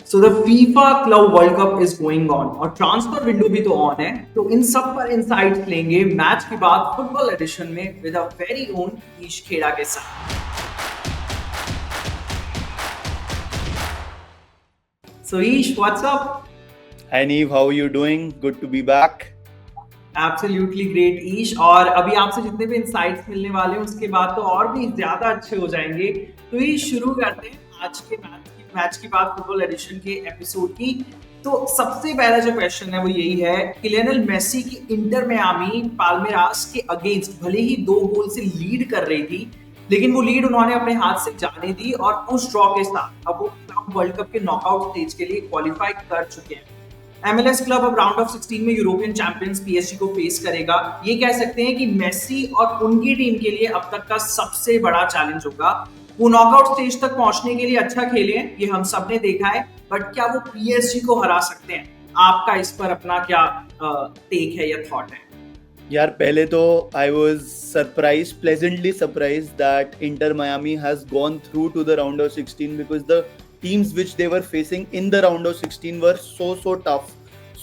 So the FIFA club world cup is going on और transfer window भी तो on है, तो इन सब पर इंसाइट्स लेंगे मैच के बाद फुटबॉल एडिशन में with a very own Ish Khera के साथ। So Ish, what's up? Hi Neve, how are you doing? Good to be back. Absolutely great Ish. और अभी आपसे जितने भी इंसाइट्स मिलने वाले हैं उसके बाद तो और भी ज्यादा अच्छे हो जाएंगे। तो ये शुरू करते हैं आज के मैच की बात फुटबॉल एडिशन के एपिसोड की। तो सबसे पहला जो क्वेश्चन है वो यही है कि लियोनेल मेसी की इंटर मियामी पाल्मेरास के अगेंस्ट भले ही 2 गोल से लीड कर रही थी, लेकिन वो लीड उन्होंने अपने हाथ से जाने दी और उस ड्रॉ के साथ अब वो क्लब वर्ल्ड कप के नॉकआउट स्टेज के लिए क्वालिफाई कर चुके हैं। MLS क्लब अब राउंड ऑफ 16 में यूरोपियन चैंपियंस पीएसजी को फेस करेगा। ये कह सकते हैं कि मेसी और उनकी टीम के लिए अब तक का सबसे बड़ा चैलेंज होगा। वो नॉकआउट स्टेज तक पहुंचने के लिए अच्छा खेले हैं, ये हम सब ने देखा है, बट क्या वो पीएसजी को हरा सकते हैं? आपका इस पर अपना क्या टेक है या थॉट है? यार पहले तो I was surprised, pleasantly surprised that Inter Miami has gone through to the round of 16 because the teams which they were facing in the round of 16 were so tough,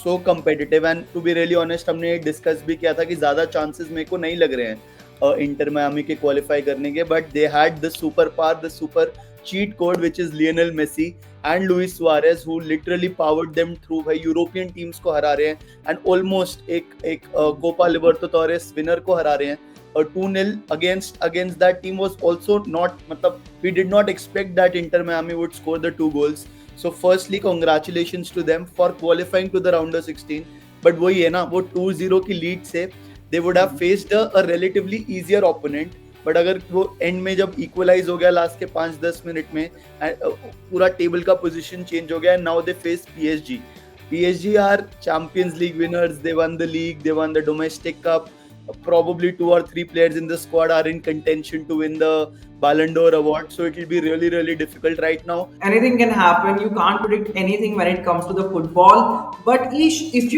so competitive and to be really honest हमने discuss भी किया था कि ज़्यादा chances मेरे को नहीं लग रहे हैं इंटर मायामी के क्वालिफाई करने के, but they had the super power, the super cheat code which is Lionel Messi and Luis Suarez who literally powered them through। भाई यूरोपियन टीम्स को हरा रहे हैं एंड ऑलमोस्ट एक कोपा लिबर्टाडोरेस विनर को हरा रहे हैं और 2-0 against that team was also not, मतलब we did not expect that Inter Miami would score the 2 goals। So firstly congratulations to them for qualifying to the round of 16, but वही है ना, वो 2-0 की लीड से they would have faced a relatively easier opponent। But अगर वो and में जब इक्वलाइज हो गया लास्ट के 5-10 मिनट में पूरा टेबल का पोजीशन चेंज हो गया, now they face PSG are champions league winners, they won the league, they won the domestic cup, probably 2 or 3 players in the squad are in contention to win the Ballon d'Or award, so it will be really difficult right now. Anything can happen, you can't predict anything when it comes to the football, but Ish, if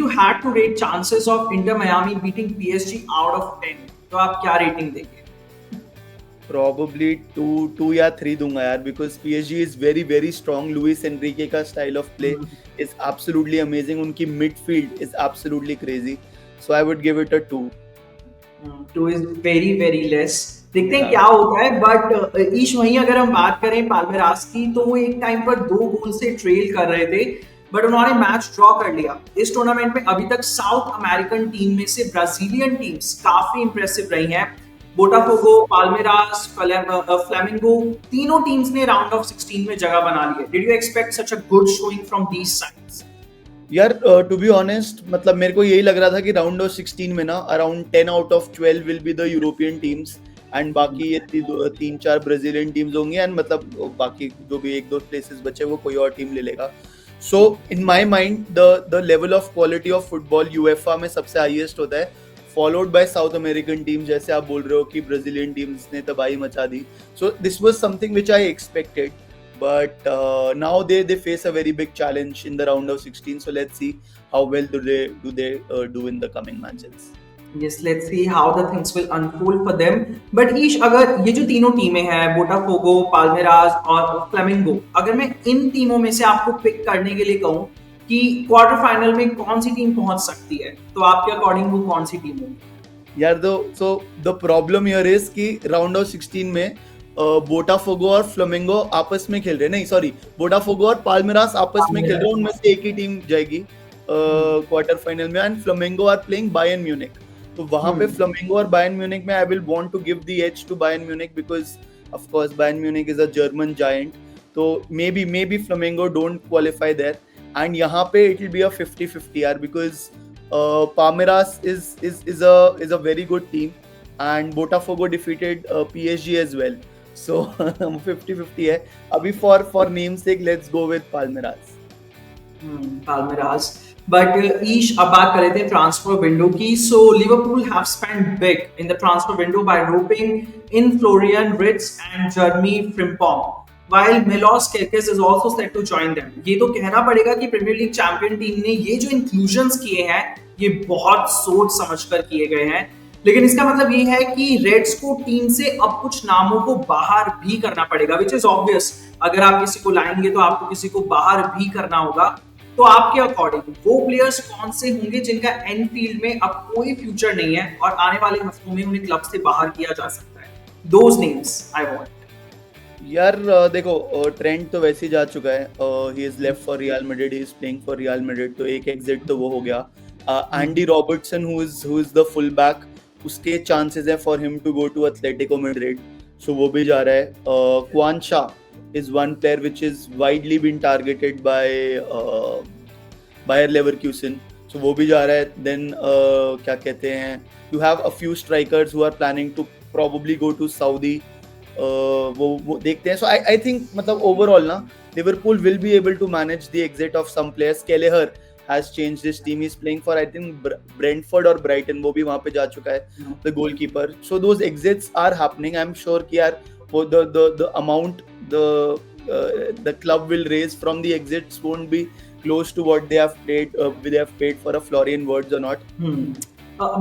you had to rate chances of Inter Miami beating PSG out of 10, तो आप क्या rating देंगे? Probably 2 या 3 दूंगा यार, because PSG is very strong। Luis Enrique का style of play is absolutely amazing, उनकी midfield is absolutely crazy, so I would give it a 2। 2 is very less। देखते हैं क्या होता है, बट ईश वहीं अगर हम बात करें पाल्मेरास की, तो वो एक टाइम पर 2 गोल से ट्रेल कर रहे थे, बट उन्होंने मैच ड्रॉ कर लिया। इस टूर्नामेंट में अभी तक साउथ अमेरिकन टीम में से ब्राजीलियन टीम्स काफी इंप्रेसिव रही हैं। बोटाफोगो, पाल्मेरास, फ्लेमिंगो, तीनों टीम्स ने राउंड ऑफ 16 में जगह बना ली है। Did you expect such a good showing from these sides? यार टू बी ऑनेस्ट, मतलब मेरे को यही लग रहा था कि राउंड ऑफ 16 में ना around 10 out of 12 will be the European teams and बाकी ये 3-4 ब्राजीलियन टीम्स होंगी एंड मतलब बाकी जो भी 1-2 प्लेसेस बचे वो कोई और टीम ले लेगा। So in my mind the level of quality of football UEFA में सबसे हाईएस्ट होता है, followed by South American team, जैसे आप बोल रहे हो कि ब्राजीलियन टीम्स ने तबाही मचा दी। So this was something which I expected, but now they face a very big challenge in the round of 16, so let's see how well do they do in the coming matches। Yes, let's see how the things will unfold for them। But ईश, अगर ये जो तीनों टीमें हैं, Botafogo, Palmeiras और flamingo, अगर मैं इन टीमों में से आपको पिक करने के लिए कहूँ कि क्वार्टर फाइनल में कौन सी टीम पहुंच सकती है, तो आपके अकॉर्डिंग वो कौन सी टीम होगी? यार so the problem here is कि राउंड ऑफ 16 में बोटाफोगो और फ्लेमिंगो आपस में खेल रहे, नहीं सॉरी, बोटाफोगो और पाल्मेरास आपस में खेल रहे हैं, उनमें से एक ही टीम जाएगी क्वार्टर फाइनल में and Flamengo are playing Bayern Munich. तो वहां पे फ्लेमिंगो और बायर्न म्यूनिख में I will want to give the edge to Bayern Munich because of course Bayern Munich is a German giant, तो maybe Flamengo don't qualify there and यहाँ पे it will be a 50-50 यार, because Palmeiras is a very good team and Botafogo defeated PSG as well, so 50-50 है अभी। for name's sake let's go with Palmeiras। Palmeiras। But ईश, अब बात कर रहे थे ट्रांसफर विंडो की। So Liverpool have spent big in the transfer window by roping in Florian Wirtz and Jeremie Frimpong, while Milos Kerkez is also set to join them। ये तो कहना पड़ेगा कि प्रीमियर लीग चैंपियन टीम ने ये जो inclusions किए हैं ये बहुत सोच समझकर किए गए हैं। लेकिन इसका मतलब ये है कि रेड्स को टीम से अब कुछ नामों को बाहर भी करना पड़ेगा, विच इज ऑब्वियस। अगर आप किसी को लाएंगे तो आपको किसी को बाहर भी करना होगा। तो आपके अकॉर्डिंग वो प्लेयर्स कौन से होंगे जिनका एन फील्ड में अब कोई फ्यूचर नहीं है और आने वाले हफ्तों में उन्हें क्लब से बाहर किया जा सकता है? Those names I want. यार देखो, ट्रेंड तो वैसे ही जा चुका है, he is left for Real Madrid, he is playing for Real Madrid, तो एक एग्जिट तो वो हो गया। Andy Robertson who is the full back, उसके चांसेस है for him to go to Atletico Madrid, so वो भी जा रहा है। Quansah is one player which is widely been targeted bye buyer Leverkusen, so वो भी जा रहा है। देन क्या कहते हैं, you have a few strikers who are planning to probably go to Saudi, वो देखते हैं। सो आई थिंक मतलब ओवरऑल ना, Liverpool will be able to manage the exit of some players. Kelleher has changed his team, he's playing for I think Brentford or Brighton, वो भी वहाँ पे जा चुका है, the goalkeeper. So those exits are happening. I'm sure कि यार वो the amount the club will raise from the exits won't be close to what they have paid for a Florian Wirtz or not.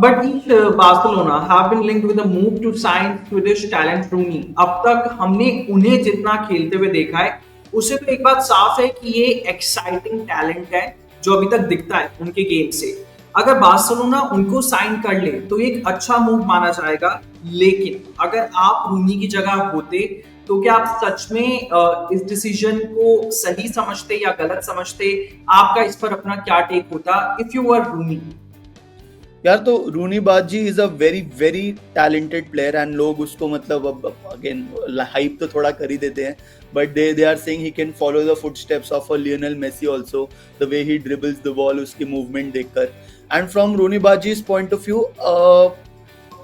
But each Barcelona have been linked with a move to sign Swedish talent Rooney. अब तक हमने उन्हें जितना खेलते हुए देखा है, उससे तो एक बात साफ है कि ये एक्साइटिंग टैलेंट है जो अभी तक दिखता है उनके गेम से। अगर बार्सिलोना उनको साइन कर ले तो एक अच्छा मूव माना जाएगा, लेकिन अगर आप रूनी की जगह होते तो क्या आप सच में इस डिसीजन को सही समझते या गलत समझते? आपका इस पर अपना क्या टेक होता इफ यू वर रूनी? यार तो रूनी बाजी is a very very talented player and लोग उसको मतलब अब अगेन हाइप तो थोड़ा कर ही देते हैं, but they are saying he can follow the footsteps of a Lionel Messi also, the way he dribbles the ball, उसकी मूवमेंट देखकर। एंड फ्रॉम रूनी बाजी's point of view,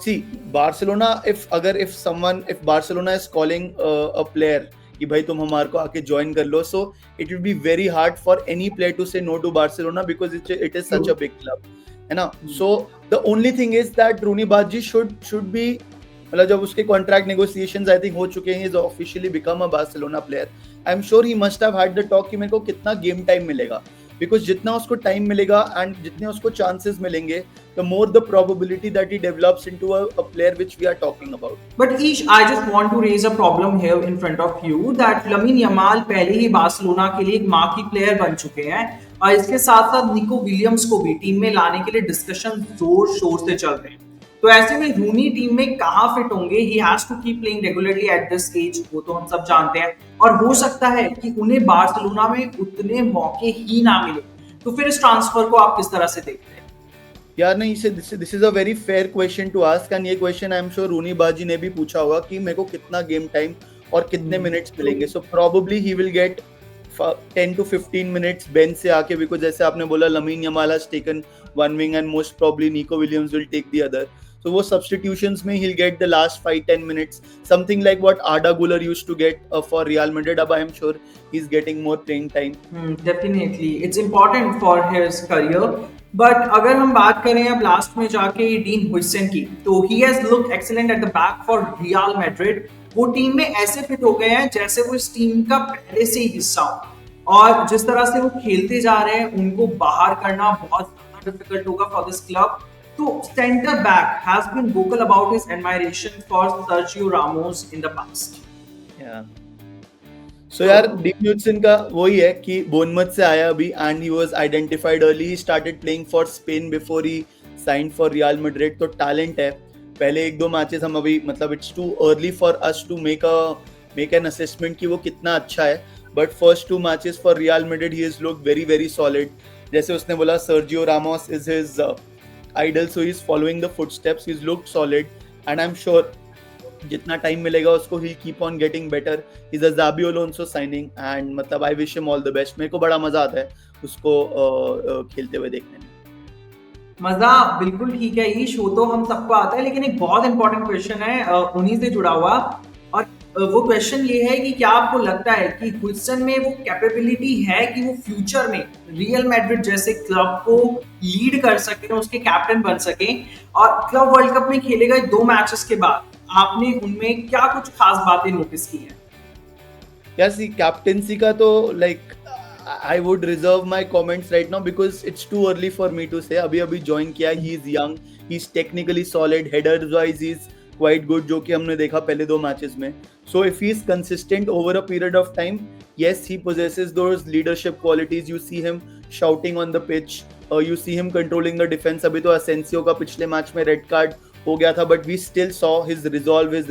see Barcelona if Barcelona is calling a player कि भाई तुम हमारे को आके join कर लो, so it will be very hard for any player to say no to Barcelona because it is such a big club, है ना। So the only thing is that Rooney बाजी शुड बी, मतलब जब उसके contract negotiations I think हो चुके हैं, is officially become a Barcelona player, I am sure he must have had the talk कि मेरे को कितना गेम टाइम मिलेगा, बिकॉज जितना उसको टाइम मिलेगा एंड जितने उसको चांसेस मिलेंगे, the more the probability that he develops into a player which we are talking about. But Ish, I just want to raise a problem here in front of you that Lamine Yamal पहले ही Barcelona के लिए एक marquee player बन चुके हैं और इसके साथ साथ निको विलियम्स को भी टीम में लाने के लिए डिस्कशन जोर शोर से चल रहे हैं। तो ऐसे में रूनी टीम में कहाँ फिट होंगे? He has to keep playing regularly at this age, वो तो हम सब जानते हैं, और हो सकता है कि उन्हें बार्सिलोना में उतने मौके ही ना मिले। तो फिर इस ट्रांसफर को आप किस तरह से देखते हैं? यार नहीं, this is a very fair question to ask and ये question I am sure Rooney बाजी ने भी पूछा होगा कि मेरे को कितना गेम टाइम और कितने मिनट्स मिलेंगे। So probably he will get 10 to 15 minutes bench से आके, बिकॉज जैसे आपने बोला Lamine Yamal has taken one wing and most probably Nico Williams will take the other, so वो substitutions में he'll get the last 5-10 minutes, something like what Arda Güler used to get for Real Madrid. अब I am sure he's getting more playing time. Definitely, it's important for his career. But अगर हम बात करें अब last में जाके dean हुइसन की, तो he has looked excellent at the back for Real Madrid. वो टीम में ऐसे फिट हो गए हैं जैसे वो इस टीम का पहले से ही हिस्सा हो, और जिस तरह से वो खेलते जा रहे हैं उनको बाहर करना बहुत डिफिकल्ट होगा for this club. So center back has been vocal about his admiration for Sergio Ramos in the past. Yeah. So यार डीन हुइसन का वही है कि बोर्नमथ से आया अभी and he was identified early. He started playing for Spain before he signed for Real Madrid. तो talent है। पहले एक दो मैचेस हम अभी मतलब it's too early for us to make an assessment कि वो कितना अच्छा है. But first two matches for Real Madrid he has looked very very solid. जैसे उसने बोला Sergio Ramos is his idol, so he's following the footsteps. He's looked solid and I'm sure जितना time मिलेगा उसको he'll keep on getting better. He's a Xabi Alonso signing and मतलब I wish him all the best. मेरे को बड़ा मजा आता है उसको खेलते हुए देखने में। मजा बिल्कुल ठीक है, ये शो तो हम सबको आता है, लेकिन एक बहुत इंपॉर्टेंट क्वेश्चन है उन्हीं से जुड़ा हुआ, और वो क्वेश्चन ये है कि क्या आपको लगता है कि हुइसन में वो कैपेबिलिटी है कि वो फ्यूचर में रियल मैड्रिड जैसे क्लब को लीड कर सके, उसके कैप्टन बन सके? और क्लब वर्ल्ड कप में खेले गए 2 मैचेस के बाद आपने उनमें क्या कुछ खास बातें नोटिस की है? यार सी कैप्टेंसी का तो like I would reserve my comments right now because it's too early for me to say. अभी join किया, he is young, he's technically solid, headers wise he's quite good, जो कि हमने देखा पहले 2 matches में. So if he's consistent over a period of time, yes, he possesses those leadership qualities. You see him shouting on the pitch, you see him controlling the defense. अभी तो Asensio का पिछले मैच में red card हो गया था, but we still saw his resolve, his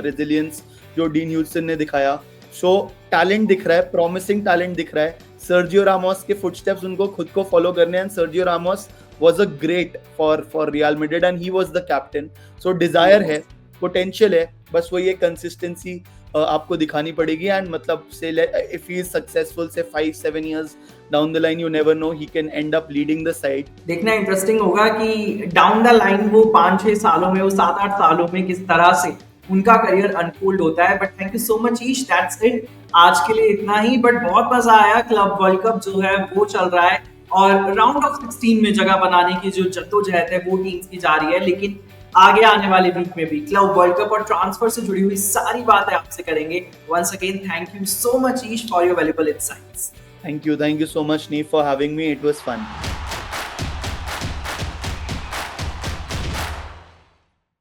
resilience जो dean ह्यूजसन ने दिखाया. सो टैलेंट दिख रहा है, प्रॉमिसिंग टैलेंट दिख रहा है. सर्जियो रामोस के फुटस्टेप्स उनको खुद को फॉलो करने हैं. Sergio Ramos was a great for Real Madrid and he was the captain. So Dzire है, पोटेंशियल है, बस वही एक कंसिस्टेंसी आपको दिखानी पड़ेगी. एंड मतलब से इफ ही इज सक्सेसफुल से 5-7 years down the line, you never know, he can and up leading the side. देखना इंटरेस्टिंग होगा कि डाउन द लाइन वो 5-6 सालों में, वो 7-8 सालों में किस तरह से उनका करियर अनफोल्ड होता है. But thank you so much Ish, that's it. आज के लिए इतना ही. बट बहुत मजा आया. क्लब वर्ल्ड कप जो है वो चल रहा है और राउंड ऑफ 16 में जगह बनाने की जो जद्दोजहद है वो टीम्स की जा रही है. लेकिन आगे आने वाले वीक में भी क्लब वर्ल्ड कप और ट्रांसफर से जुड़ी हुई सारी बातें आपसे करेंगे. Once again thank you so much Ish for your valuable insights. Thank you so much, Neef, for having me. It was fun.